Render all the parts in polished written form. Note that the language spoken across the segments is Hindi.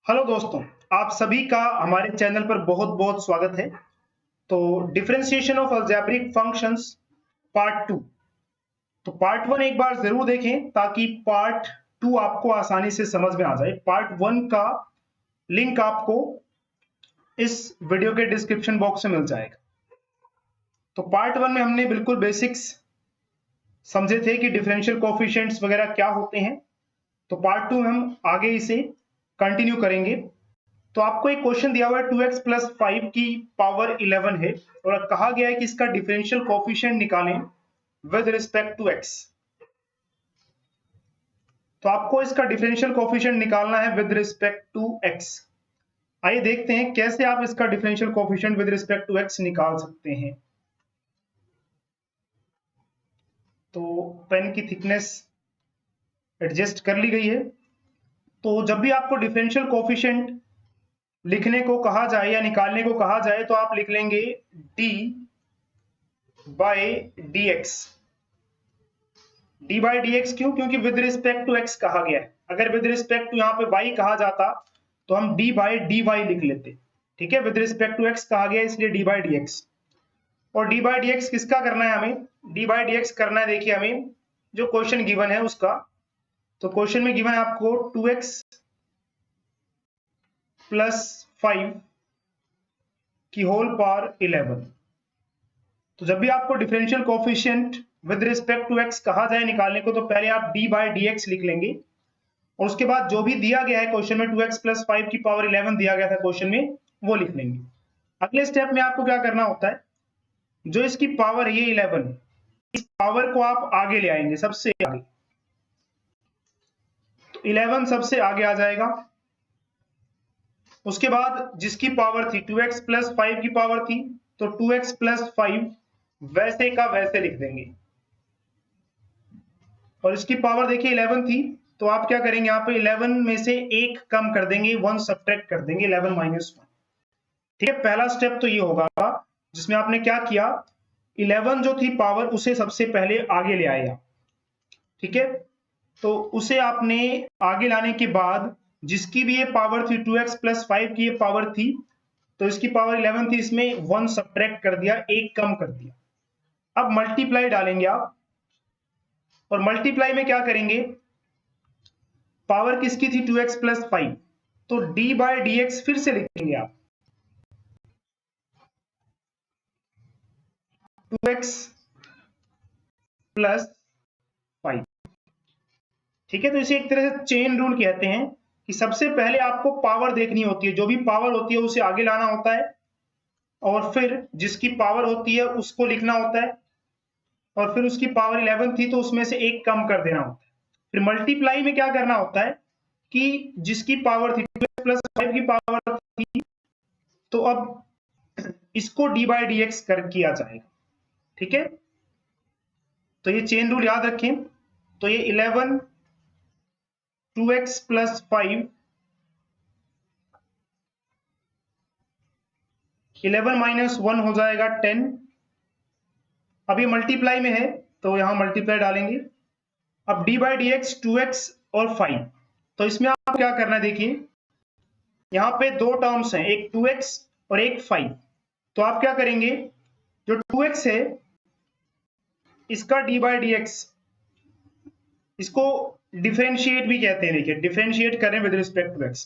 हेलो दोस्तों, आप सभी का हमारे चैनल पर बहुत बहुत स्वागत है। तो differentiation of algebraic functions part 2। तो पार्ट 1 एक बार जरूर देखें ताकि पार्ट 2 आपको आसानी से समझ में आ जाए। पार्ट 1 का लिंक आपको इस वीडियो के डिस्क्रिप्शन बॉक्स में मिल जाएगा। तो पार्ट 1 में हमने बिल्कुल बेसिक्स समझे थे कि डिफरेंशियल कोएफिशिएंट्स वगैरह क्या होते हैं। तो पार्ट 2 में हम आगे इसे कंटिन्यू करेंगे। तो आपको एक क्वेश्चन दिया हुआ है 2x प्लस 5 की पावर 11 है और कहा गया है कि इसका डिफरेंशियल कोएफिशिएंट निकालें विद रिस्पेक्ट टू x। तो आपको इसका डिफरेंशियल कोएफिशिएंट निकालना है विद रिस्पेक्ट टू x। आइए देखते हैं कैसे आप इसका differential coefficient with respect to x निकाल सकते हैं। तो पेन की थिकनेस एडजस्ट कर ली गई है। तो जब भी आपको डिफरेंशियल कोएफिशिएंट लिखने को कहा जाए या निकालने को कहा जाए तो आप लिख लेंगे d by dx। d by dx क्यों? क्योंकि विद रिस्पेक्ट टू x कहा गया है। अगर विद रिस्पेक्ट टू यहाँ पे y कहा जाता तो हम d बाय dy लिख लेते। ठीक है, विद रिस्पेक्ट टू x कहा गया इसलिए d बाय dx। और d बाय dx किसका करना है हमें? d बाय dx करना है, देखिए हमें जो क्वेश्चन गिवन है उसका। तो क्वेश्चन में गिवन है आपको 2x प्लस 5 की होल पावर 11। तो जब भी आपको differential coefficient with respect to x कहा जाए निकालने को तो पहले आप d बाय dx लिख लेंगे और उसके बाद जो भी दिया गया है क्वेश्चन में 2x प्लस 5 की पावर 11 दिया गया था क्वेश्चन में, वो लिख लेंगे। अगले स्टेप में आपको क्या करना होता है, जो इसकी पावर है ये 11, इस पावर को आप आगे ले आएंगे, सबसे आगे। तो 11 सबसे आगे आ जाएगा। उसके बाद जिसकी पावर थी 2x प्लस 5 की पावर थी तो 2x प्लस 5 वैसे का वैसे लिख देंगे। और इसकी पावर देखिए 11 थी तो आप क्या करेंगे, यहाँ पे 11 में से एक कम कर देंगे, 1 सब्ट्रैक्ट कर देंगे, 11 माइनस 1। ठीक है, पहला स्टेप तो ये होगा जिसमें आपने क्या किया, 11 जो थी पावर उसे सबसे पहले आगे ले आएगा। ठीक है, तो उसे आपने आगे लाने के बाद जिसकी भी ये पावर थी 2x प्लस 5 की ये पावर थी तो इसकी पावर 11 थी, इसमें 1 सब्ट्रैक्ट कर दिया, एक कम कर दिया। अब मल्टीप्लाई डालेंगे आप और मल्टीप्लाई में क्या करेंगे, पावर किसकी थी 2x प्लस 5 तो d बाय dx फिर से लिखेंगे आप 2x प्लस 5। ठीक है, तो इसे एक तरह से चेन रूल कहते हैं कि सबसे पहले आपको पावर देखनी होती है, जो भी पावर होती है उसे आगे लाना होता है और फिर जिसकी पावर होती है उसको लिखना होता है और फिर उसकी पावर 11 थी तो उसमें से एक कम कर देना होता है। फिर मल्टीप्लाई में क्या करना होता है कि जिसकी पावर थी 2x प्लस 5 की पावर थी तो अब इसको d बाय dx कर किया जाएगा। ठीक है, तो ये चेन रूल याद रखें। तो ये 11 2x प्लस 5 11 माइनस 1 हो जाएगा 10। अब ये मल्टीप्लाई में है तो यहां मल्टीप्लाई डालेंगे। अब d by d x 2x और 5, तो इसमें आप क्या करना है, देखिए यहां पे दो टर्म्स हैं, एक 2x और एक 5। तो आप क्या करेंगे, जो 2x है इसका d बाई डी एक्स, इसको डिफरेंशिएट भी कहते हैं। देखिए डिफरेंशिएट करें विद रिस्पेक्ट टू x,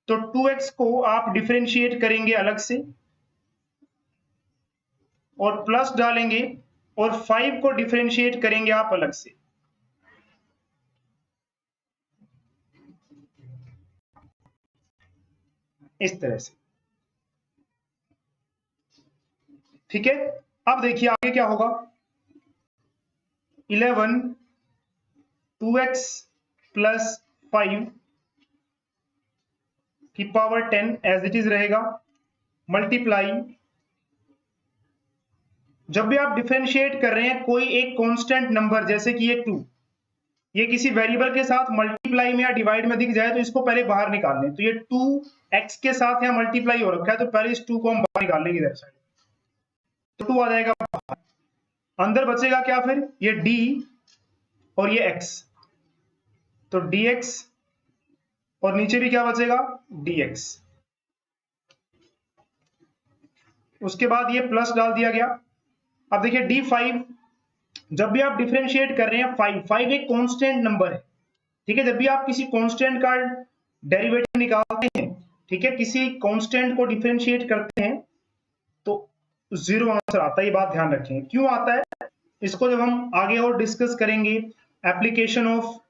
तो 2x को आप डिफरेंशिएट करेंगे अलग से और प्लस डालेंगे और 5 को डिफरेंशिएट करेंगे आप अलग से। इस तरह से। ठीक है, अब देखिए आगे क्या होगा, 11 2x प्लस 5 की पावर 10 एज इट इज रहेगा, मल्टीप्लाई, जब भी आप डिफरेंशिएट कर रहे हैं कोई एक कांस्टेंट नंबर जैसे कि ये 2, ये किसी वेरिएबल के साथ मल्टीप्लाई में या डिवाइड में दिख जाए तो इसको पहले बाहर निकाल लें। तो ये 2x के साथ यहाँ मल्टीप्लाई हो रखा है तो पहले इस 2 को हम बाहर निकाल लेंगे इधर साइड, तो 2 आ जाएगा बाहर। अंदर बचेगा क्या, फिर ये d और ये x, तो dx और नीचे भी क्या बचेगा, dx। उसके बाद ये प्लस डाल दिया गया। अब देखिए d5, जब भी आप डिफरेंशिएट कर रहे हैं, 5 एक कांस्टेंट नंबर है, ठीक है। जब भी आप किसी कांस्टेंट का डेरिवेटिव निकालते हैं, ठीक है, किसी कांस्टेंट को डिफरेंशिएट करते हैं तो 0 आंसर आता है। ये बात ध्यान रखें। क्यों आता है, इसको जब हम आगे और डिस्कस करेंगे, एप्लीकेशन ऑफ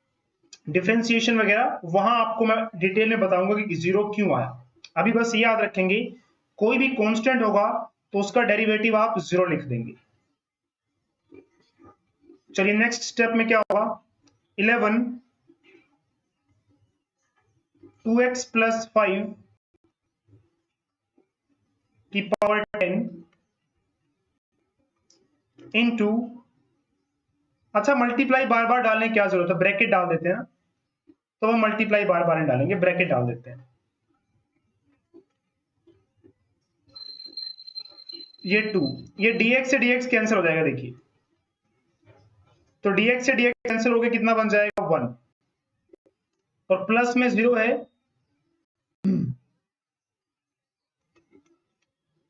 डिफरेंशिएशन वगैरह, वहां आपको मैं डिटेल में बताऊंगा कि 0 क्यों आया। अभी बस ये याद रखेंगे, कोई भी कांस्टेंट होगा तो उसका डेरिवेटिव आप 0 लिख देंगे। चलिए नेक्स्ट स्टेप में क्या होगा, 11 2x प्लस 5 की पावर 10 इंटू, अच्छा मल्टीप्लाई बार बार डालने की क्या जरूरत है, ब्रैकेट डाल देते हैं ना, तो हम मल्टीप्लाई बार बार नहीं डालेंगे, ब्रैकेट डाल देते हैं। ये 2, ये dx से dx कैंसिल हो जाएगा, देखिए, तो dx से dx कैंसिल हो गया, कितना बन जाएगा 1, और प्लस में 0 है,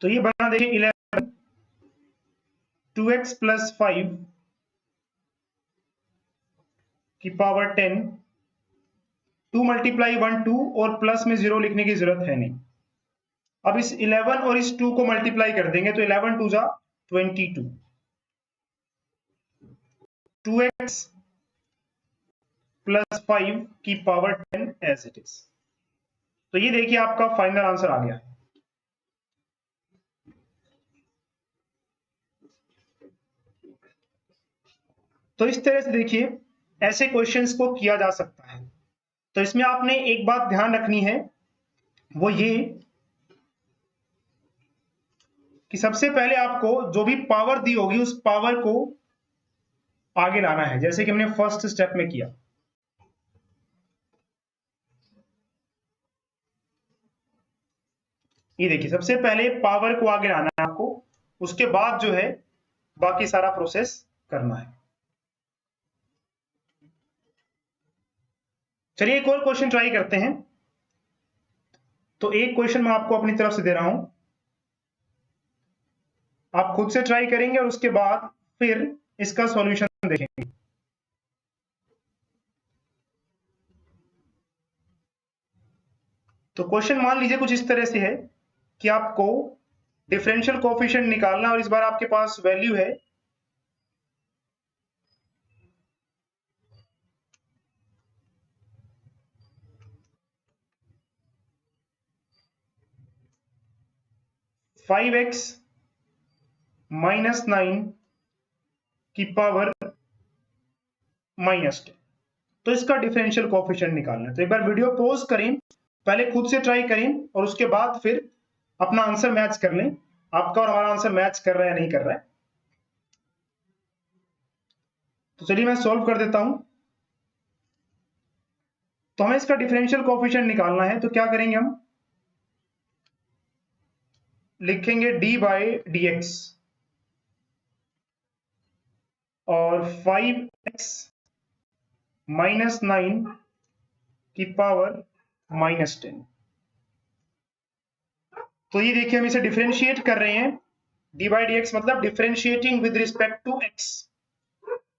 तो ये बना देखिए 11 2x प्लस 5 की पावर 10, 2 मल्टीप्लाई 1 2, और प्लस में 0 लिखने की जरूरत है नहीं। अब इस 11 और इस 2 को मल्टीप्लाई कर देंगे तो 11 2 जा 22, 2x प्लस 5 की पावर 10 एज इट इज। तो ये देखिए आपका फाइनल आंसर आ गया। तो इस तरह से देखिए ऐसे क्वेश्चंस को किया जा सकता है। तो इसमें आपने एक बात ध्यान रखनी है, वो ये कि सबसे पहले आपको जो भी पावर दी होगी उस पावर को आगे लाना है, जैसे कि हमने फर्स्ट स्टेप में किया। ये देखिए सबसे पहले पावर को आगे लाना है आपको, उसके बाद जो है बाकी सारा प्रोसेस करना है। चलिए एक और क्वेश्चन ट्राई करते हैं। तो एक क्वेश्चन मैं आपको अपनी तरफ से दे रहा हूं, आप खुद से ट्राई करेंगे और उसके बाद फिर इसका सॉल्यूशन देखेंगे। तो क्वेश्चन मान लीजिए कुछ इस तरह से है कि आपको डिफरेंशियल कोएफिशिएंट निकालना, और इस बार आपके पास वैल्यू है 5x माइनस 9 की पावर -10। तो इसका डिफरेंशियल कोएफिशिएंट निकालना है। तो एक बार वीडियो पॉज करें, पहले खुद से ट्राई करें और उसके बाद फिर अपना आंसर मैच कर लें, आपका और हमारा आंसर मैच कर रहा है या नहीं कर रहा है। तो चलिए मैं सॉल्व कर देता हूं। तो हमें इसका डिफरेंशियल कोएफिशिएंट निकालना है, तो क्या करेंगे, हम लिखेंगे d बाई डी एक्स, और 5x माइनस 9 की पावर -10। तो ये देखिए हम इसे डिफरेंशिएट कर रहे हैं, d बाई डी एक्स मतलब differentiating with respect to x।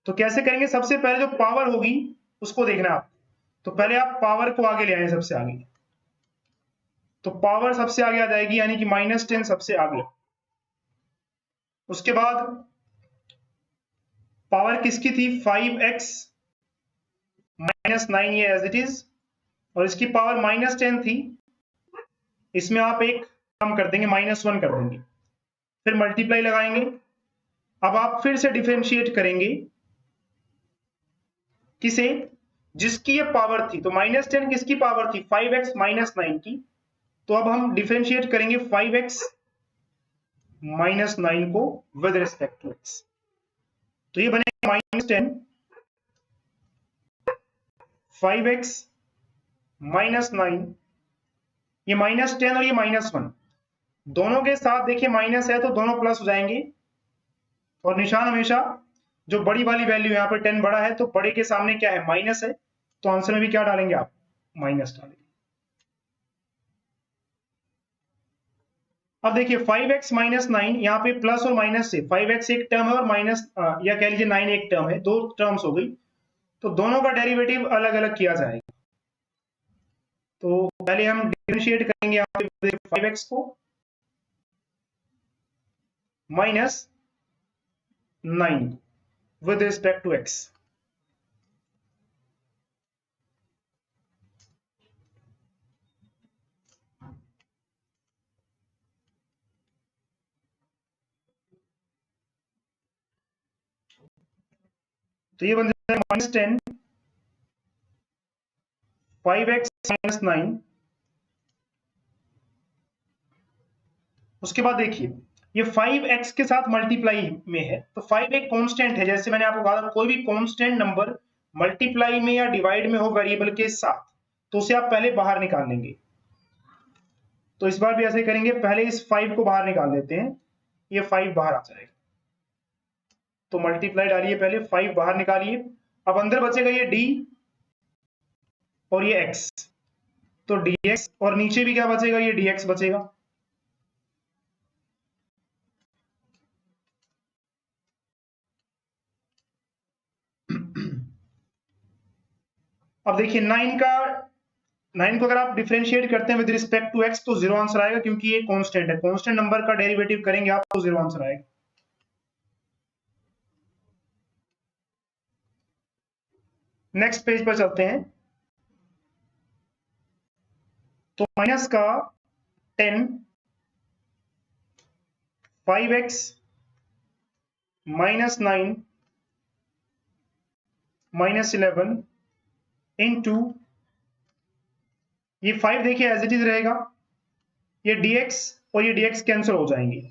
तो कैसे करेंगे, सबसे पहले जो पावर होगी उसको देखना आप। तो पहले आप पावर को आगे ले आए, सबसे आगे, तो पावर सबसे आगे आ जाएगी, यानी कि -10 सबसे आगे। उसके बाद पावर किसकी थी, 5x माइनस 9, ये एज इट इज, और इसकी पावर -10 थी, इसमें आप एक काम कर देंगे, -1 कर देंगे, फिर मल्टीप्लाई लगाएंगे। अब आप फिर से डिफरेंशिएट करेंगे, किसे, जिसकी ये पावर थी। तो -10 किसकी पावर थी, 5x माइनस 9 की। तो अब हम डिफरेंशिएट करेंगे 5x माइनस 9 को विद रिस्पेक्ट टू x। तो ये बनेगा -10 5x माइनस 9, ये -10 और ये -1 दोनों के साथ देखिए माइनस है तो दोनों प्लस हो जाएंगे, और निशान हमेशा जो बड़ी वाली वैल्यू यहाँ पर 10 बड़ा है तो बड़े के सामने क्या है, माइनस है, तो आंसर में भी क्या डालेंगे आप, माइनस डालेंगे। अब देखिए 5x माइनस 9, यहाँ पे प्लस और माइनस से 5x एक टर्म है और माइनस या कह लीजिए 9 एक टर्म है, दो टर्म्स हो गई, तो दोनों का डेरिवेटिव अलग अलग किया जाएगा। तो पहले हम डिफरेंशिएट करेंगे यहाँ पे 5x को minus 9 with respect to x। तो ये बन जाता है माइनस 10 5x माइनस 9। उसके बाद देखिए ये 5x के साथ मल्टीप्लाई में है, तो 5 एक कांस्टेंट है, जैसे मैंने आपको कहा था कोई भी कांस्टेंट नंबर मल्टीप्लाई में या डिवाइड में हो वेरिएबल के साथ, तो उसे आप पहले बाहर निकाल लेंगे। तो इस बार भी ऐसे करेंगे, पहले इस 5 को बाहर निकाल देते हैं, ये 5 बाहर आ जाएगा। तो मल्टीप्लाई डालिए, पहले 5 बाहर निकालिए, अब अंदर बचेगा ये d और ये x, तो dx, और नीचे भी क्या बचेगा, ये dx बचेगा। अब देखिए 9 को अगर आप डिफरेंशिएट करते हैं विद रिस्पेक्ट टू x तो 0 आंसर आएगा, क्योंकि ये कांस्टेंट है, कांस्टेंट नंबर का डेरिवेटिव करेंगे आप तो 0 आंसर आएगा। नेक्स्ट पेज पर चलते हैं। तो माइनस का 10 5x माइनस 9 माइनस 11 इंटू ये 5 देखिए एज इट इज रहेगा, ये dx और ये dx कैंसिल हो जाएंगे,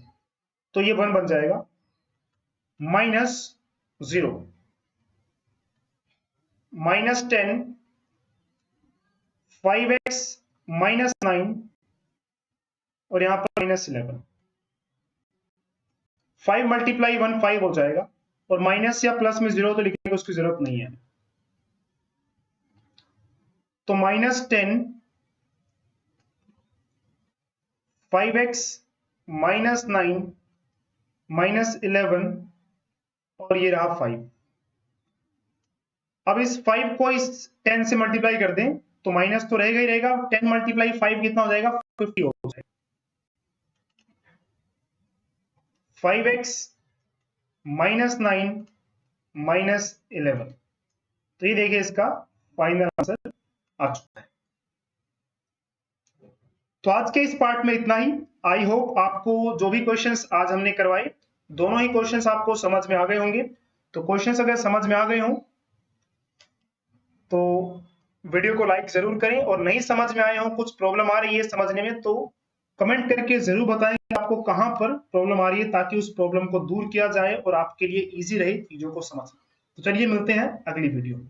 तो ये 1 बन जाएगा, माइनस 0 माइनस 10 5x माइनस 9 और यहां पर माइनस 11। 5 मल्टीप्लाई 1 5 हो जाएगा, और माइनस या प्लस में 0 तो लिखने की उसकी जरूरत नहीं है। तो माइनस 10 5x माइनस 9 माइनस 11 और ये रहा 5। अब इस 5 को इस 10 से मल्टीप्लाई कर दें तो माइनस तो रहेगा ही रहेगा, 10 मल्टीप्लाई 5 कितना हो जाएगा, 50 हो जाएगा। 5x माइनस 9 माइनस 11, तो ये देखिए इसका फाइनल आंसर आ चुका है। तो आज के इस पार्ट में इतना ही। आई होप आपको जो भी क्वेश्चंस आज हमने करवाए, दोनों ही क्वेश्चंस आपको समझ में आ गए होंगे। तो क्वेश्चंस अगर समझ में आ गए हों तो वीडियो को लाइक जरूर करें, और नहीं समझ में आए हो, कुछ प्रॉब्लम आ रही है समझने में, तो कमेंट करके जरूर बताएं कि आपको कहां पर प्रॉब्लम आ रही है, ताकि उस प्रॉब्लम को दूर किया जाए और आपके लिए इजी रहे चीजों को समझना। तो चलिए मिलते हैं अगली वीडियो में।